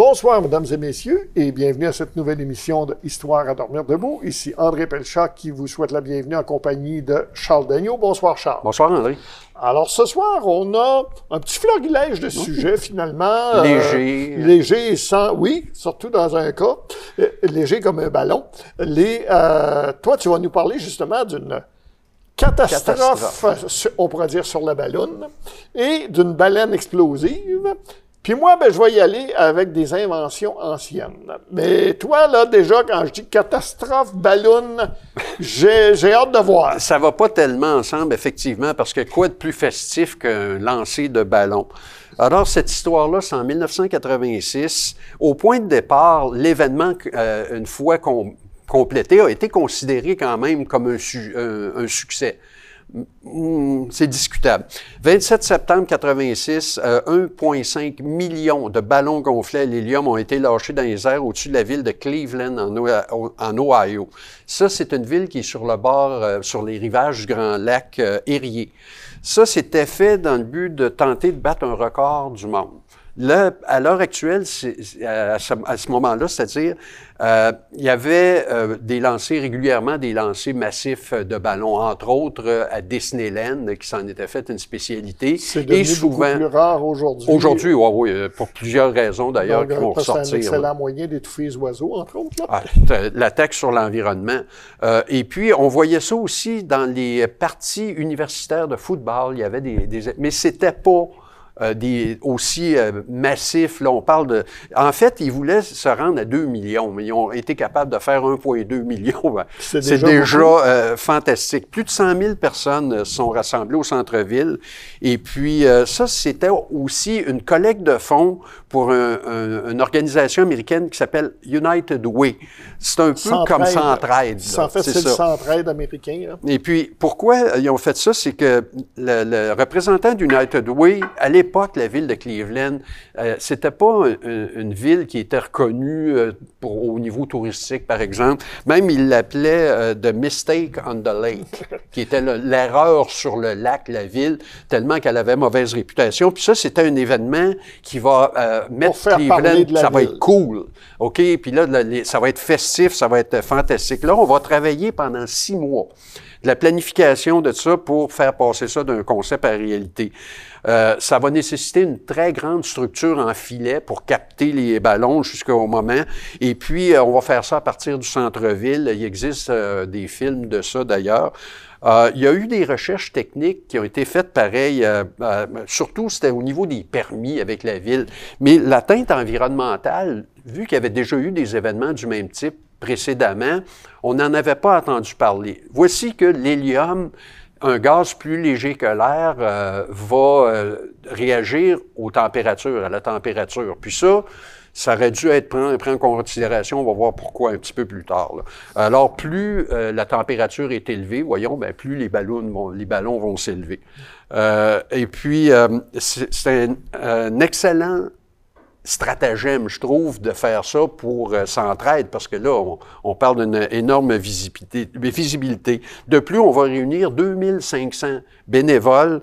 Bonsoir, mesdames et messieurs, et bienvenue à cette nouvelle émission de Histoire à dormir debout. Ici André Pelchat qui vous souhaite la bienvenue en compagnie de Charles Dagneault. Bonsoir, Charles. Bonsoir, André. Alors, ce soir, on a un petit florilège de sujets, finalement. Léger. Léger et sans... Oui, surtout dans un cas. Léger comme un ballon. Toi, tu vas nous parler justement d'une catastrophe, on pourrait dire, sur la balloune, et d'une baleine explosive. Puis moi, je vais y aller avec des inventions anciennes. Mais toi, là, déjà, quand je dis catastrophe, ballon, j'ai hâte de voir. Ça va pas tellement ensemble, effectivement, parce que quoi de plus festif qu'un lancer de ballon? Alors, cette histoire-là, c'est en 1986. Au point de départ, l'événement, une fois complété, a été considéré quand même comme un succès. C'est discutable. 27 septembre 86, 1,5 million de ballons gonflés à l'hélium ont été lâchés dans les airs au-dessus de la ville de Cleveland, en Ohio. Ça, c'est une ville qui est sur le bord, sur les rivages du Grand Lac Erie. Ça, c'était fait dans le but de tenter de battre un record du monde. Là, à l'heure actuelle, à ce moment-là, c'est-à-dire, il y avait régulièrement des lancers massifs de ballons, entre autres à Disneyland, qui s'en était fait une spécialité. C'est devenu beaucoup plus rare aujourd'hui. Aujourd'hui, oui, pour plusieurs raisons d'ailleurs qui vont ressortir. C'est un excellent moyen d'étouffer les oiseaux, entre autres. L'attaque sur l'environnement. Et puis, on voyait ça aussi dans les parties universitaires de football. Il y avait mais c'était pas... aussi massifs. Là, on parle de... En fait, ils voulaient se rendre à 2 millions, mais ils ont été capables de faire 1,2 million. C'est déjà fantastique. Plus de 100 000 personnes sont rassemblées au centre-ville. Et puis, ça, c'était aussi une collecte de fonds pour une organisation américaine qui s'appelle United Way. C'est un peu comme Centraide. En fait, c'est le Centraide américain. Là. Et puis, pourquoi ils ont fait ça? C'est que le représentant d'United Way, à l'époque, la ville de Cleveland, c'était pas une ville qui était reconnue au niveau touristique, par exemple. Même, il l'appelait The Mistake on the Lake, qui était l'erreur sur le lac, la ville, tellement qu'elle avait mauvaise réputation. Puis ça, c'était un événement qui va mettre Cleveland, ça va être cool. OK? Puis là, ça va être festif, ça va être fantastique. Là, on va travailler pendant 6 mois. De la planification de ça pour faire passer ça d'un concept à la réalité. Ça va nécessiter une très grande structure en filet pour capter les ballons jusqu'au moment. Et puis, on va faire ça à partir du centre-ville. Il existe des films de ça, d'ailleurs. Il y a eu des recherches techniques qui ont été faites pareil, surtout c'était au niveau des permis avec la ville. Mais l'atteinte environnementale, vu qu'il y avait déjà eu des événements du même type précédemment, on n'en avait pas entendu parler. Voici que l'hélium, un gaz plus léger que l'air, va réagir aux températures, à la température. Puis ça aurait dû être pris en considération, on va voir pourquoi un petit peu plus tard. Là. Alors, plus la température est élevée, voyons, plus les ballons vont s'élever. Et puis, c'est un excellent stratagème, je trouve, de faire ça pour Centraide, parce que là, on parle d'une énorme visibilité. De plus, on va réunir 2500 bénévoles.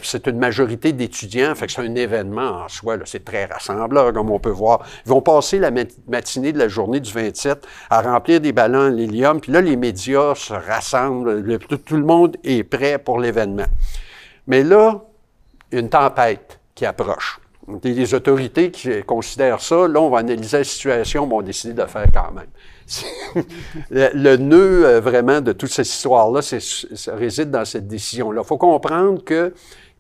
C'est une majorité d'étudiants, fait que c'est un événement en soi. C'est très rassembleur, comme on peut voir. Ils vont passer la matinée de la journée du 27 à remplir des ballons à l'hélium, puis là, les médias se rassemblent. Tout le monde est prêt pour l'événement. Mais là, une tempête qui approche. Les autorités qui considèrent ça, là, on va analyser la situation, mais on va décider de le faire quand même. Le nœud, vraiment, de toute cette histoire-là, ça réside dans cette décision-là. Il faut comprendre que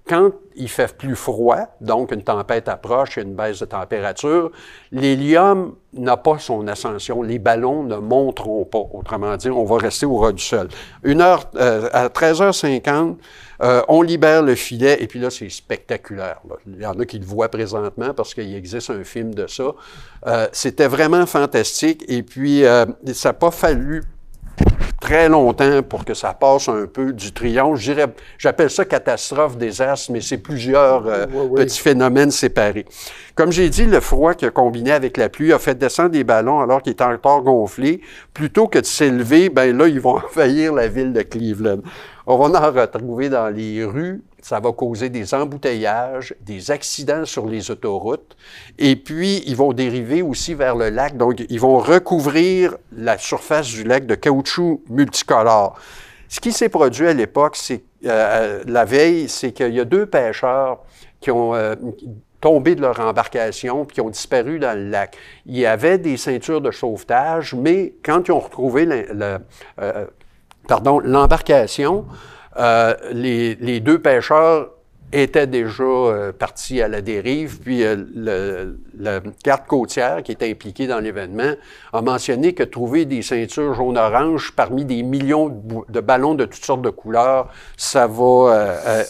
quand il fait plus froid, donc une tempête approche, il y a une baisse de température, l'hélium n'a pas son ascension. Les ballons ne monteront pas. Autrement dit, on va rester au ras du sol. À 13h50, on libère le filet, et puis là, c'est spectaculaire. Là. Il y en a qui le voient présentement parce qu'il existe un film de ça. C'était vraiment fantastique, et puis ça n'a pas fallu très longtemps pour que ça passe un peu du triomphe. J'appelle ça catastrophe, désastre, mais c'est plusieurs petits phénomènes séparés. Comme j'ai dit, le froid qui a combiné avec la pluie a fait descendre des ballons alors qu'ils étaient encore gonflés. Plutôt que de s'élever, là, ils vont envahir la ville de Cleveland. On va en retrouver dans les rues. Ça va causer des embouteillages, des accidents sur les autoroutes. Et puis, ils vont dériver aussi vers le lac. Donc, ils vont recouvrir la surface du lac de caoutchouc multicolore. Ce qui s'est produit à l'époque, c'est la veille, c'est qu'il y a 2 pêcheurs qui ont tombé de leur embarcation puis qui ont disparu dans le lac. Il y avait des ceintures de sauvetage, mais quand ils ont retrouvé l'embarcation, les 2 pêcheurs étaient déjà partis à la dérive, puis la garde côtière qui était impliquée dans l'événement a mentionné que trouver des ceintures jaune-orange parmi des millions de ballons de toutes sortes de couleurs, ça va...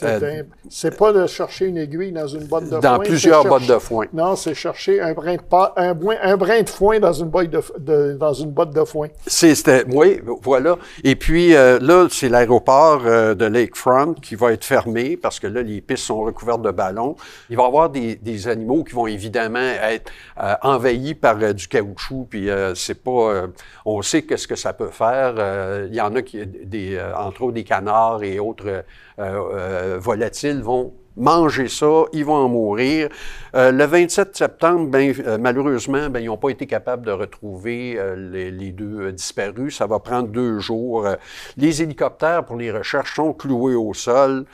c'est pas de chercher une aiguille dans une botte de foin. Dans plusieurs bottes de foin. Non, c'est chercher un brin de foin dans une botte de foin. Oui, voilà. Et puis là, c'est l'aéroport de Lakefront qui va être fermé parce que là, les pistes sont recouvertes de ballons. Il va y avoir des animaux qui vont évidemment être envahis par du caoutchouc, puis c'est pas... on sait qu'est-ce que ça peut faire. Il y en a entre autres des canards et autres volatiles vont manger ça, ils vont en mourir. Le 27 septembre, malheureusement, ils n'ont pas été capables de retrouver les 2 disparus. Ça va prendre 2 jours. Les hélicoptères pour les recherches sont cloués au sol.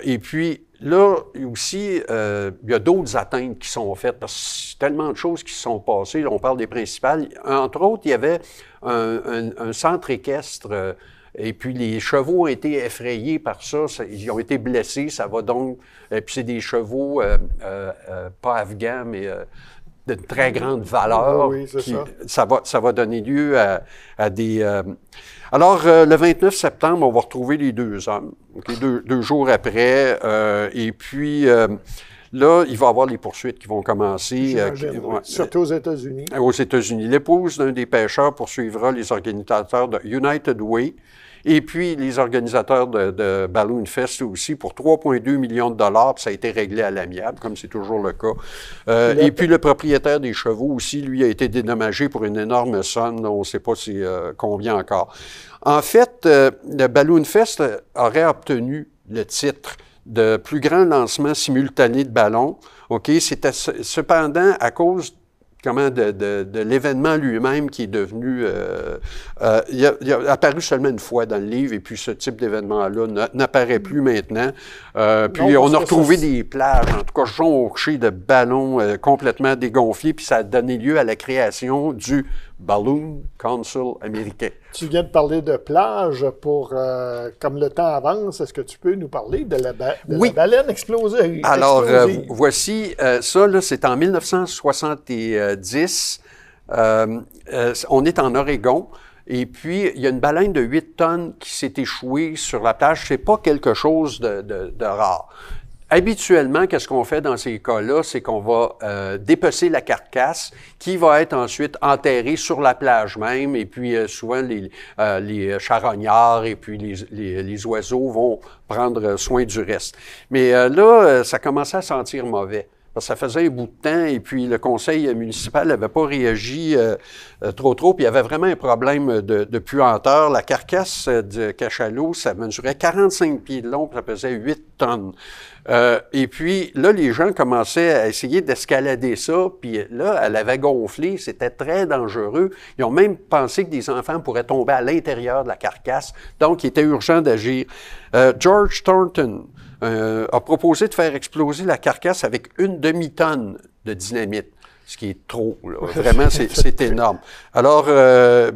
Et puis, là aussi, il y a d'autres atteintes qui sont faites parce que tellement de choses qui se sont passées. Là, on parle des principales. Entre autres, il y avait un centre équestre. Et puis, les chevaux ont été effrayés par ça. Ils ont été blessés. Ça va donc... Et puis, c'est des chevaux pas afghans, mais de très grande valeur. Oui, c'est ça. Ça va donner lieu à des... Alors, le 29 septembre, on va retrouver les 2 hommes, okay, 2 jours après. Et puis... là, il va y avoir les poursuites qui vont commencer. Surtout aux États-Unis. Aux États-Unis. L'épouse d'un des pêcheurs poursuivra les organisateurs de United Way et puis les organisateurs de Balloon Fest aussi pour 3,2 millions de dollars. Puis ça a été réglé à l'amiable, comme c'est toujours le cas. Et puis le propriétaire des chevaux aussi, lui, a été dédommagé pour une énorme somme. On ne sait pas combien encore. En fait, le Balloon Fest aurait obtenu le titre de plus grand lancement simultané de ballons. OK? C'était cependant à cause de l'événement lui-même qui est devenu... il a apparu seulement une fois dans le livre et puis ce type d'événement-là n'apparaît plus maintenant. Puis on a retrouvé des plages, en tout cas jonchées de ballons complètement dégonflés, puis ça a donné lieu à la création du Balloon Council américain. Tu viens de parler de plage comme le temps avance, est-ce que tu peux nous parler de la baleine explosive? Alors, voici, ça, là, c'est en 1970. On est en Oregon. Et puis, il y a une baleine de 8 tonnes qui s'est échouée sur la plage. C'est pas quelque chose de rare. Habituellement, qu'est-ce qu'on fait dans ces cas-là? C'est qu'on va dépecer la carcasse qui va être ensuite enterrée sur la plage même. Et puis, souvent, les charognards et puis les oiseaux vont prendre soin du reste. Mais là, ça commençait à sentir mauvais. Parce que ça faisait un bout de temps et puis le conseil municipal n'avait pas réagi trop. Puis il y avait vraiment un problème de puanteur. La carcasse de cachalot, ça mesurait 45 pieds de long, puis ça pesait 8 tonnes. Et puis là, les gens commençaient à essayer d'escalader ça, puis là, elle avait gonflé, c'était très dangereux. Ils ont même pensé que des enfants pourraient tomber à l'intérieur de la carcasse, donc il était urgent d'agir. George Thornton a proposé de faire exploser la carcasse avec une demi-tonne de dynamite, ce qui est trop, là. Vraiment, c'est énorme. Alors,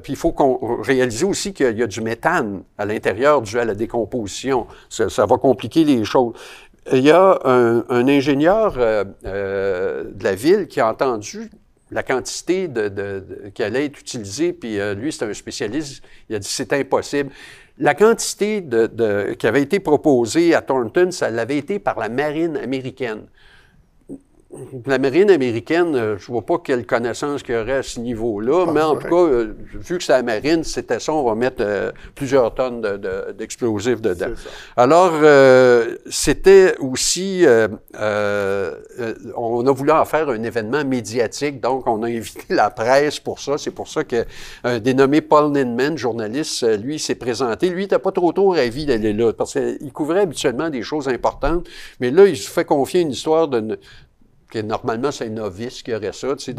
puis il faut qu'on réalise aussi qu'il y a du méthane à l'intérieur dû à la décomposition. Ça va compliquer les choses. Il y a un ingénieur de la ville qui a entendu la quantité qui allait être utilisée, puis lui, c'est un spécialiste, il a dit c'est impossible. La quantité qui avait été proposée à Thornton, ça l'avait été par la marine américaine. la marine américaine, je vois pas quelle connaissance qu'il y aurait à ce niveau-là, mais en tout cas, vu que c'est la marine, c'était ça, on va mettre plusieurs tonnes d'explosifs dedans. Alors, c'était aussi, on a voulu en faire un événement médiatique, donc on a invité la presse pour ça. C'est pour ça que dénommé Paul Ninman, journaliste, lui, s'est présenté. Lui, il n'était pas trop ravi d'aller là, parce qu'il couvrait habituellement des choses importantes, mais là, il se fait confier une histoire que normalement, c'est un novice qui aurait ça, tu sais.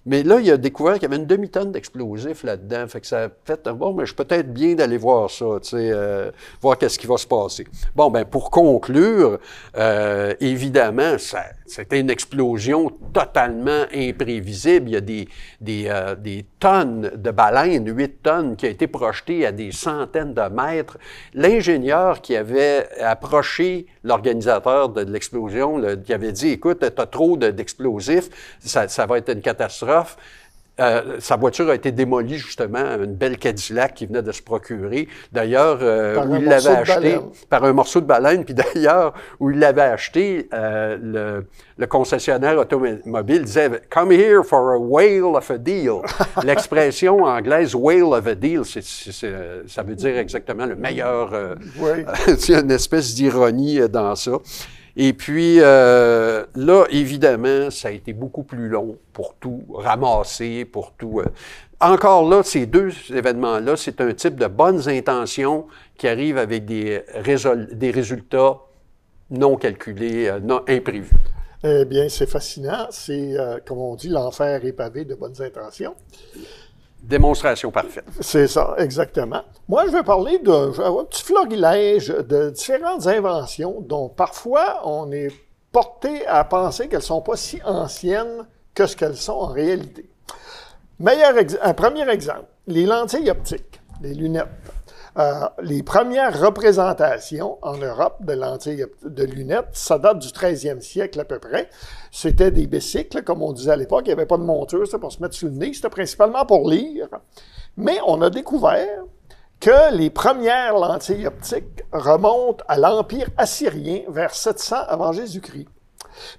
Mais là, il a découvert qu'il y avait une demi-tonne d'explosifs là-dedans. Fait que ça a fait, bon, mais je suis peut-être bien d'aller voir ça, tu sais, voir qu'est-ce qui va se passer. Bon, ben pour conclure, évidemment, c'était une explosion totalement imprévisible. Il y a des tonnes de baleines, 8 tonnes, qui ont été projetées à des centaines de mètres. L'ingénieur qui avait approché l'organisateur de l'explosion, qui avait dit, écoute, t'as trop d'explosifs, ça va être une catastrophe. Sa voiture a été démolie, justement, une belle Cadillac qui venait de se procurer. D'ailleurs, où il l'avait acheté par un morceau de baleine, puis d'ailleurs, où il l'avait acheté, le concessionnaire automobile disait « Come here for a whale of a deal ». L'expression anglaise « whale of a deal », ça veut dire exactement le meilleur. Il y a une espèce d'ironie dans ça. Et puis, là, évidemment, ça a été beaucoup plus long pour tout ramasser, pour tout. Encore là, ces deux événements-là, c'est un type de bonnes intentions qui arrivent avec des résultats non calculés, non imprévus. Eh bien, c'est fascinant. C'est, comme on dit, l'enfer est pavé de bonnes intentions. Démonstration parfaite. C'est ça, exactement. Moi, je vais parler d'un petit florilège de différentes inventions dont parfois on est porté à penser qu'elles ne sont pas si anciennes que ce qu'elles sont en réalité. Un premier exemple, les lentilles optiques, les lunettes. Les premières représentations en Europe de lentilles de lunettes, ça date du 13e siècle à peu près. C'était des bicycles, comme on disait à l'époque. Il n'y avait pas de monture, c'était pour se mettre sur le nez. C'était principalement pour lire. Mais on a découvert que les premières lentilles optiques remontent à l'Empire assyrien vers 700 avant Jésus-Christ.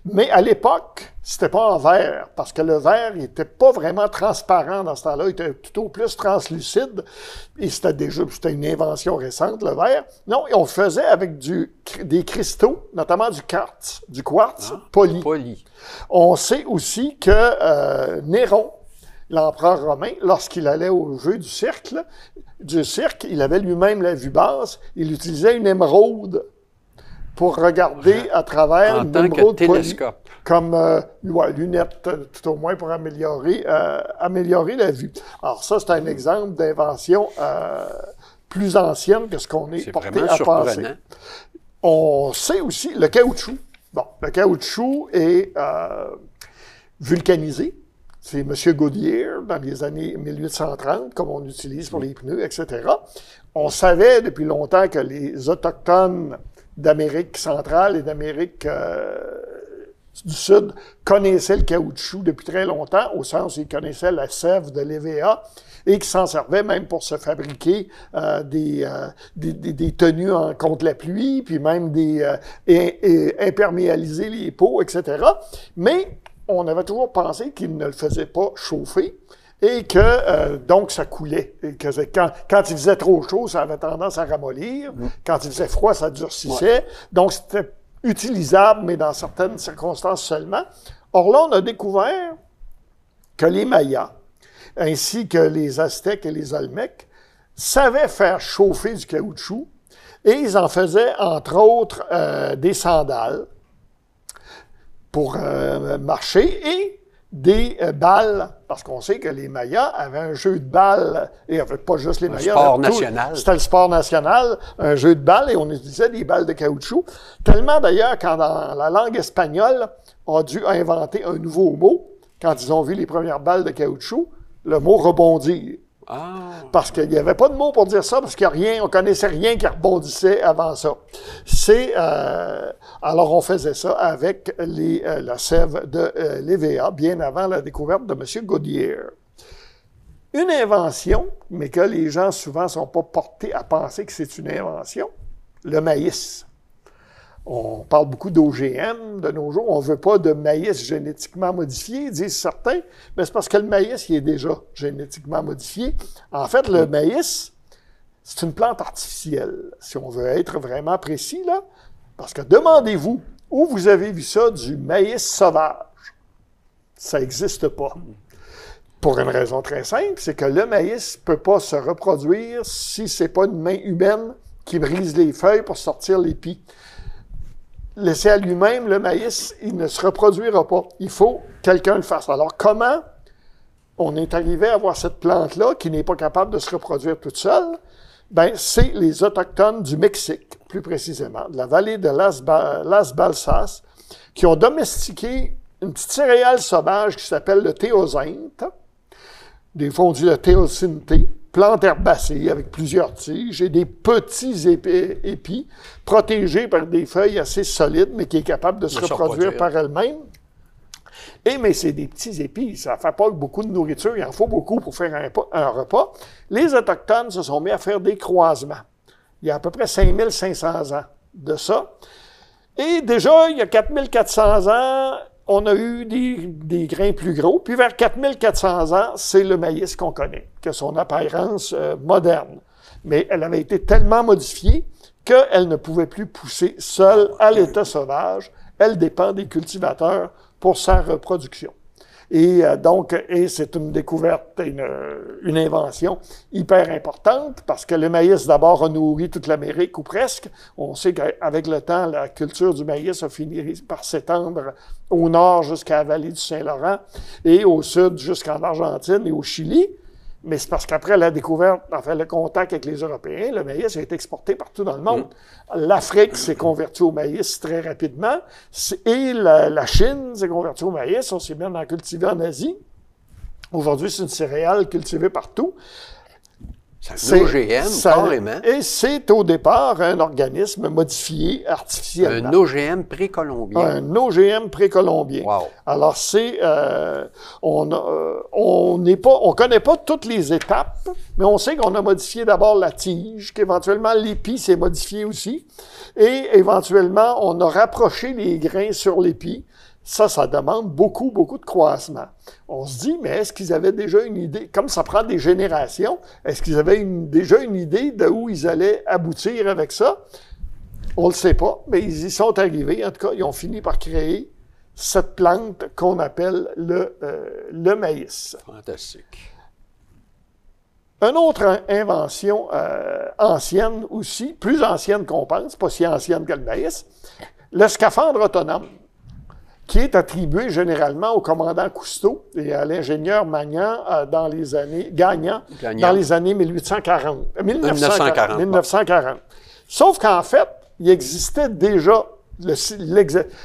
Mais à l'époque, c'était pas en verre, parce que le verre n'était pas vraiment transparent dans ce temps-là, il était plutôt plus translucide, et c'était une invention récente, le verre. Non, et on le faisait avec des cristaux, notamment du quartz poli. On sait aussi que Néron, l'empereur romain, lorsqu'il allait au jeu du cirque, il avait lui-même la vue basse, il utilisait une émeraude pour regarder à travers une émeraude polie, comme lunettes, tout au moins pour améliorer la vue. Alors ça, c'est un exemple d'invention plus ancienne que ce qu'on est porté à penser. On sait aussi le caoutchouc. Bon, le caoutchouc est vulcanisé. C'est M. Goodyear, dans les années 1830, comme on utilise pour les pneus, etc. On savait depuis longtemps que les Autochtones d'Amérique centrale et d'Amérique du Sud connaissaient le caoutchouc depuis très longtemps, au sens où ils connaissaient la sève de l'EVA et qui s'en servaient même pour se fabriquer des tenues contre la pluie, puis même imperméabiliser les peaux, etc. Mais on avait toujours pensé qu'ils ne le faisaient pas chauffer et que donc ça coulait. Et que quand il faisait trop chaud, ça avait tendance à ramollir. Quand il faisait froid, ça durcissait. Ouais. Donc c'était utilisable, mais dans certaines circonstances seulement. Or là, on a découvert que les Mayas, ainsi que les Aztèques et les Olmèques, savaient faire chauffer du caoutchouc et ils en faisaient, entre autres, des sandales pour marcher et des balles, parce qu'on sait que les Mayas avaient un jeu de balles, et en fait, pas juste les Mayas. Sport national. C'était le sport national, un jeu de balles, et on utilisait des balles de caoutchouc. Tellement d'ailleurs, quand dans la langue espagnole, on a dû inventer un nouveau mot, quand ils ont vu les premières balles de caoutchouc, le mot rebondir. Ah. Parce qu'il n'y avait pas de mot pour dire ça, parce qu'il n'y a rien, on connaissait rien qui rebondissait avant ça. Alors on faisait ça avec la sève de l'EVA, bien avant la découverte de M. Goodyear. Une invention, mais que les gens souvent ne sont pas portés à penser que c'est une invention, le maïs. On parle beaucoup d'OGM de nos jours. On ne veut pas de maïs génétiquement modifié, disent certains, mais c'est parce que le maïs, il est déjà génétiquement modifié. En fait, le maïs, c'est une plante artificielle, si on veut être vraiment précis, là. Parce que demandez-vous, où vous avez vu ça, du maïs sauvage? Ça n'existe pas. Pour une raison très simple, c'est que le maïs ne peut pas se reproduire si ce n'est pas une main humaine qui brise les feuilles pour sortir l'épi. Laissé à lui-même, le maïs, il ne se reproduira pas. Il faut que quelqu'un le fasse. Alors, comment on est arrivé à avoir cette plante-là qui n'est pas capable de se reproduire toute seule? Bien, c'est les Autochtones du Mexique, plus précisément, de la vallée de Las Balsas, qui ont domestiqué une petite céréale sauvage qui s'appelle le théosinte. Des fois, on dit le théocynte, plante herbacée avec plusieurs tiges et des petits épis protégés par des feuilles assez solides, mais qui est capable de se reproduire par elle-même. Mais c'est des petits épis, ça ne fait pas beaucoup de nourriture, il en faut beaucoup pour faire un repas. Les Autochtones se sont mis à faire des croisements. Il y a à peu près 5500 ans de ça. Et déjà, il y a 4400 ans, on a eu des grains plus gros. Puis vers 4400 ans, c'est le maïs qu'on connaît, que son apparence moderne. Mais elle avait été tellement modifiée qu'elle ne pouvait plus pousser seule à l'état sauvage. Elle dépend des cultivateurs pour sa reproduction. Et c'est une découverte, une invention hyper importante parce que le maïs, d'abord, a nourri toute l'Amérique, ou presque. On sait qu'avec le temps, la culture du maïs a fini par s'étendre au nord jusqu'à la vallée du Saint-Laurent et au sud jusqu'en Argentine et au Chili. Mais c'est parce qu'après la découverte, enfin le contact avec les Européens, le maïs a été exporté partout dans le monde. L'Afrique s'est convertie au maïs très rapidement et la Chine s'est convertie au maïs. On s'est bien en cultivé en Asie. Aujourd'hui, c'est une céréale cultivée partout. C'est un OGM, carrément. Et c'est au départ un organisme modifié artificiellement. Un OGM précolombien. Un OGM précolombien. Wow. Alors, on connaît pas toutes les étapes, mais on sait qu'on a modifié d'abord la tige, qu'éventuellement l'épi s'est modifié aussi, et éventuellement, on a rapproché les grains sur l'épi. Ça demande beaucoup, beaucoup de croissement. On se dit, mais est-ce qu'ils avaient déjà une idée, comme ça prend des générations, est-ce qu'ils avaient déjà une idée de où ils allaient aboutir avec ça? On ne le sait pas, mais ils y sont arrivés. En tout cas, ils ont fini par créer cette plante qu'on appelle le maïs. Fantastique. Une autre invention ancienne aussi, plus ancienne qu'on pense, pas si ancienne que le maïs, le scaphandre autonome, qui est attribué généralement au commandant Cousteau et à l'ingénieur Gagnant dans les années 1940. Sauf qu'en fait, il existait déjà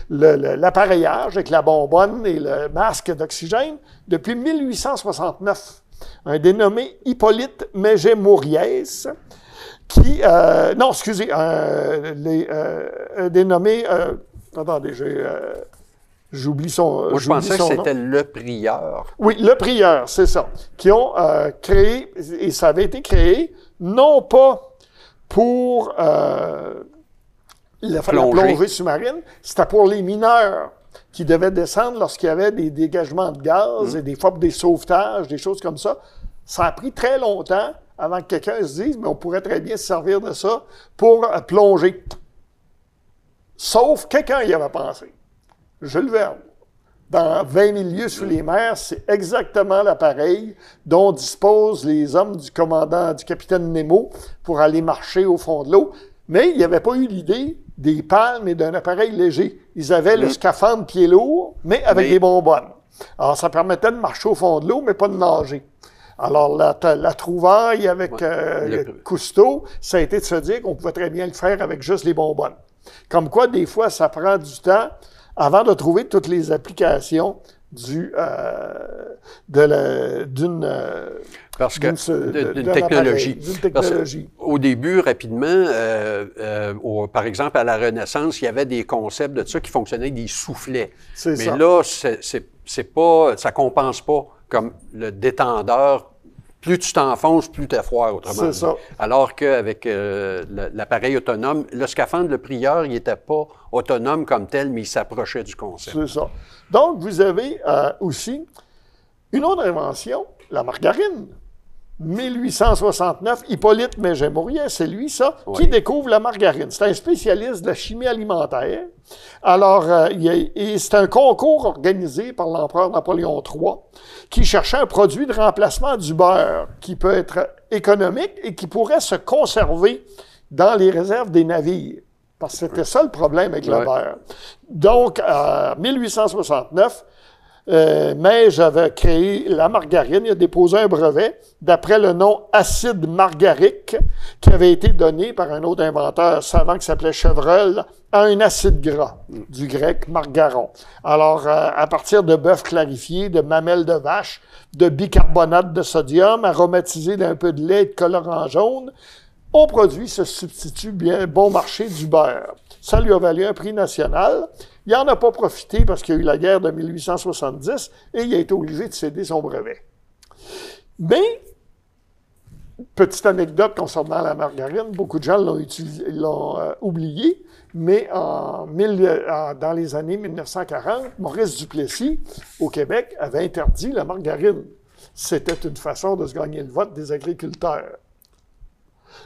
l'appareillage avec la bonbonne et le masque d'oxygène depuis 1869. Un dénommé Hippolyte Mégé-Mauriès, dénommé... attendez, j'oublie son Moi, je pensais que c'était nom. le prieur. Oui, le prieur, c'est ça. Qui ont créé, et ça avait été créé, non pas pour la plongée sous-marine, c'était pour les mineurs qui devaient descendre lorsqu'il y avait des dégagements de gaz et des fois des sauvetages, des choses comme ça. Ça a pris très longtemps avant que quelqu'un se dise, mais on pourrait très bien se servir de ça pour plonger. Sauf quelqu'un y avait pensé. Jules Verne. Dans 20 000 lieues sous les mers, c'est exactement l'appareil dont disposent les hommes du capitaine Nemo pour aller marcher au fond de l'eau. Mais il n'y avait pas eu l'idée des palmes et d'un appareil léger. Ils avaient le scaphandre pied lourd, mais avec des bonbonnes. Alors, ça permettait de marcher au fond de l'eau, mais pas de nager. Alors, la trouvaille avec Cousteau, ça a été de se dire qu'on pouvait très bien le faire avec juste les bonbonnes. Comme quoi, des fois, ça prend du temps avant de trouver toutes les applications d'une technologie. Au début, rapidement, par exemple, à la Renaissance, il y avait des concepts de ça qui fonctionnaient avec des soufflets. Mais là, ça compense pas comme le détendeur plus tu t'enfonces, plus tu es froid, autrement C'est dit. ça. Alors qu'avec l'appareil autonome, le scaphandre, le prieur, il n'était pas autonome comme tel, mais il s'approchait du concept. C'est ça. Donc, vous avez aussi une autre invention, la margarine. 1869, Hippolyte Mégémouriez, c'est lui, ça, qui découvre la margarine. C'est un spécialiste de la chimie alimentaire. Alors, et c'est un concours organisé par l'empereur Napoléon III qui cherchait un produit de remplacement du beurre qui peut être économique et qui pourrait se conserver dans les réserves des navires. Parce que c'était ça le problème avec le beurre. Donc, en 1869, Meige avait créé la margarine, il a déposé un brevet d'après le nom acide margarique qui avait été donné par un autre inventeur savant qui s'appelait Chevreul à un acide gras, du grec margaron. Alors, à partir de bœuf clarifié, de mamelles de vache, de bicarbonate de sodium, aromatisé d'un peu de lait et de colorant jaune, au produit se substitue bien bon marché du beurre. Ça lui a valu un prix national. Il n'en a pas profité parce qu'il y a eu la guerre de 1870 et il a été obligé de céder son brevet. Mais, petite anecdote concernant la margarine, beaucoup de gens l'ont oublié, mais dans les années 1940, Maurice Duplessis, au Québec, avait interdit la margarine. C'était une façon de se gagner le vote des agriculteurs.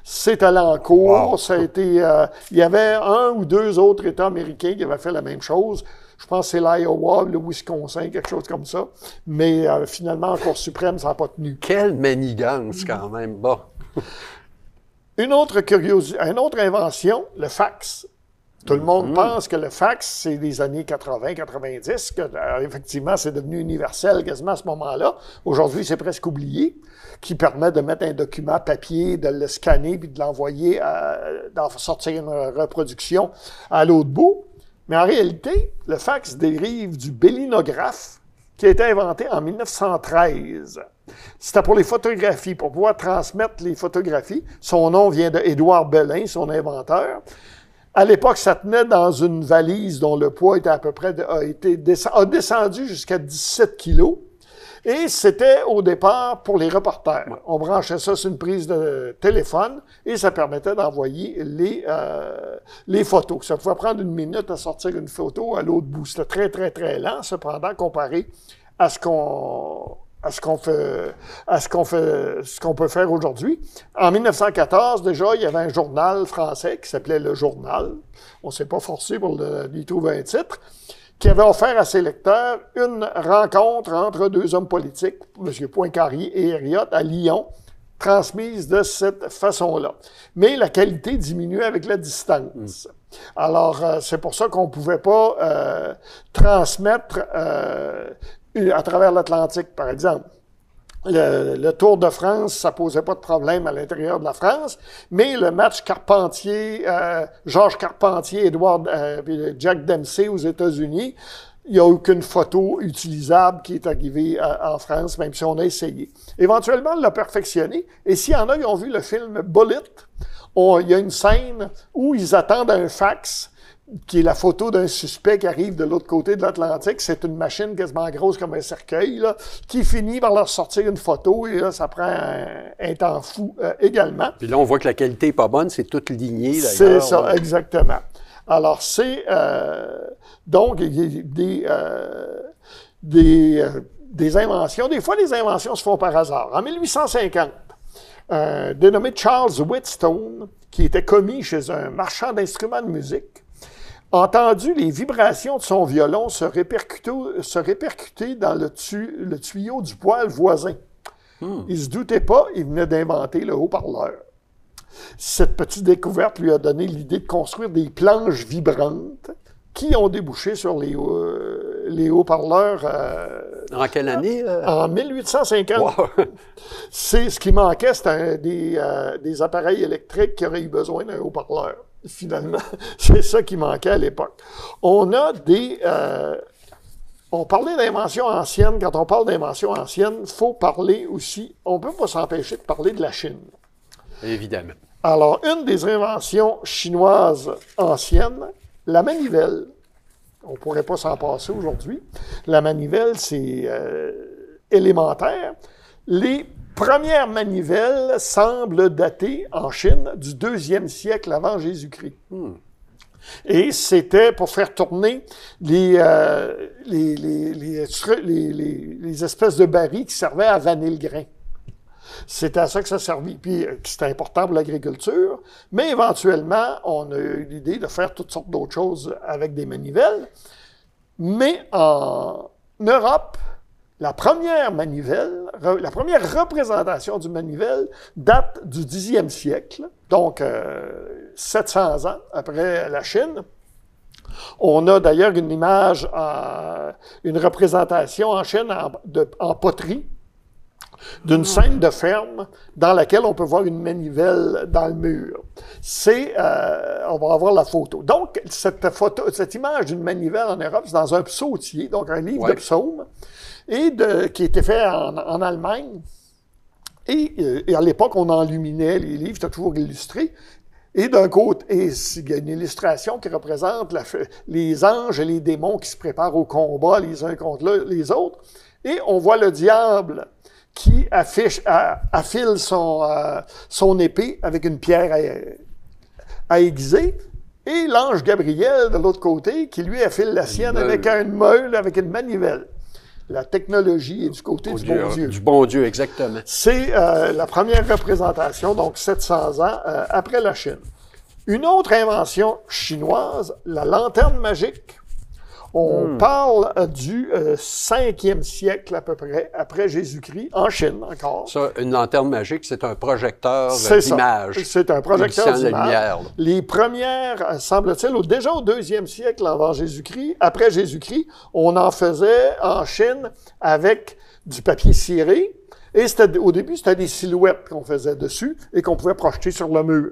C'est allé en cours, wow. Ça a été... il y avait un ou deux autres États américains qui avaient fait la même chose. Je pense que c'est l'Iowa, le Wisconsin, quelque chose comme ça. Mais finalement, en Cour suprême, ça n'a pas tenu. Quelle manigance, quand même. Bon. Une autre curiosité, une autre invention, le fax. Tout le monde pense que le fax, c'est des années 80-90, que effectivement, c'est devenu universel quasiment à ce moment-là. Aujourd'hui, c'est presque oublié, qui permet de mettre un document papier, de le scanner, puis de l'envoyer, d'en sortir une reproduction à l'autre bout. Mais en réalité, le fax dérive du bélinographe qui a été inventé en 1913. C'était pour les photographies, pour pouvoir transmettre les photographies. Son nom vient d'Édouard Belin, son inventeur. À l'époque, ça tenait dans une valise dont le poids était à peu près a descendu jusqu'à 17 kilos. Et c'était au départ pour les reporters. Ouais. On branchait ça sur une prise de téléphone et ça permettait d'envoyer les photos. Ça pouvait prendre 1 minute à sortir une photo à l'autre bout. C'était très, très, très lent, cependant, comparé à ce qu'on peut faire aujourd'hui. En 1914, déjà, il y avait un journal français qui s'appelait Le Journal. On ne s'est pas forcé pour lui trouver un titre, qui avait offert à ses lecteurs une rencontre entre deux hommes politiques, M. Poincaré et Herriot, à Lyon, transmise de cette façon-là. Mais la qualité diminuait avec la distance. Alors, c'est pour ça qu'on ne pouvait pas transmettre à travers l'Atlantique, par exemple. Le Tour de France, ça posait pas de problème à l'intérieur de la France, mais le match Carpentier, Georges Carpentier, Jack Dempsey aux États-Unis, il n'y a aucune photo utilisable qui est arrivée en France, même si on a essayé. Éventuellement, on l'a perfectionné, et s'il y en a qui ont vu le film Bullet, il y a une scène où ils attendent un fax, qui est la photo d'un suspect qui arrive de l'autre côté de l'Atlantique. C'est une machine quasiment grosse comme un cercueil, là, qui finit par leur sortir une photo, et là, ça prend un temps fou également. Puis là, on voit que la qualité n'est pas bonne, c'est toute lignée, d'ailleurs. C'est ça, exactement. Alors, c'est... donc, il y a des inventions. Des fois, les inventions se font par hasard. En 1850, dénommé Charles Whitstone, qui était commis chez un marchand d'instruments de musique, a entendu les vibrations de son violon se répercuter dans le tuyau du poêle voisin. Il ne se doutait pas, il venait d'inventer le haut-parleur. Cette petite découverte lui a donné l'idée de construire des planches vibrantes qui ont débouché sur les haut-parleurs. En quelle année? En 1850. Wow. C'est ce qui manquait, c'était des appareils électriques qui auraient eu besoin d'un haut-parleur. Finalement, c'est ça qui manquait à l'époque. On parlait d'inventions anciennes. Quand on parle d'inventions anciennes, il faut parler aussi, on ne peut pas s'empêcher de parler de la Chine. Évidemment. Alors, une des inventions chinoises anciennes, la manivelle. On ne pourrait pas s'en passer aujourd'hui. La manivelle, c'est élémentaire. première manivelle semble dater en Chine du 2e siècle avant Jésus-Christ. Et c'était pour faire tourner les espèces de barils qui servaient à vanner le grain. C'était à ça que ça servait. Puis c'était important pour l'agriculture, mais éventuellement, on a eu l'idée de faire toutes sortes d'autres choses avec des manivelles. Mais en Europe, la première manivelle, la première représentation du manivelle date du 10e siècle, donc 700 ans après la Chine. On a d'ailleurs une image, une représentation en Chine en poterie, d'une scène de ferme dans laquelle on peut voir une manivelle dans le mur. On va avoir la photo. Donc, cette image d'une manivelle en Europe, c'est dans un psautier, donc un livre de psaumes, qui était fait en Allemagne. Et à l'époque, on enluminait les livres, c'était toujours illustré. Et d'un côté, il y a une illustration qui représente les anges et les démons qui se préparent au combat les uns contre les autres. Et on voit le diable qui affile son épée avec une pierre à aiguiser, et l'ange Gabriel, de l'autre côté, qui lui affile la sienne avec une meule, avec une manivelle. La technologie est du côté du bon Dieu. Du bon Dieu, exactement. C'est la première représentation, donc 700 ans après la Chine. Une autre invention chinoise, la lanterne magique. On parle du 5e siècle à peu près, après Jésus-Christ, en Chine encore. Ça, une lanterne magique, c'est un projecteur d'image. C'est un projecteur d'image. La Les premières, semble-t-il, déjà au 2e siècle avant Jésus-Christ, après Jésus-Christ, on en faisait en Chine avec du papier ciré. Et au début, c'était des silhouettes qu'on faisait dessus et qu'on pouvait projeter sur le mur.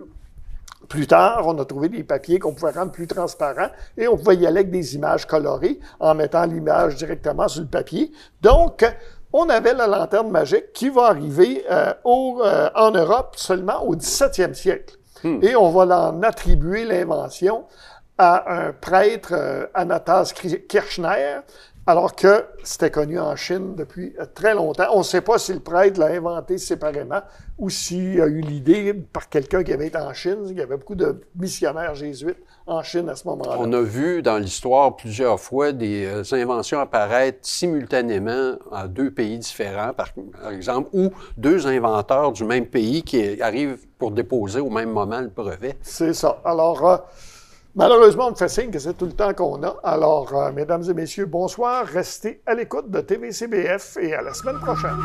Plus tard, on a trouvé des papiers qu'on pouvait rendre plus transparents et on pouvait y aller avec des images colorées en mettant l'image directement sur le papier. Donc, on avait la lanterne magique qui va arriver en Europe seulement au 17e siècle. Et on va en attribuer l'invention à un prêtre, Anastas Kirchner, alors que c'était connu en Chine depuis très longtemps. On ne sait pas si le prêtre l'a inventé séparément ou s'il a eu l'idée par quelqu'un qui avait été en Chine. Il y avait beaucoup de missionnaires jésuites en Chine à ce moment-là. On a vu dans l'histoire plusieurs fois des inventions apparaître simultanément en 2 pays différents, par exemple, ou 2 inventeurs du même pays qui arrivent pour déposer au même moment le brevet. C'est ça. Alors, malheureusement, on me fait signe que c'est tout le temps qu'on a. Alors, mesdames et messieurs, bonsoir. Restez à l'écoute de TVCBF et à la semaine prochaine.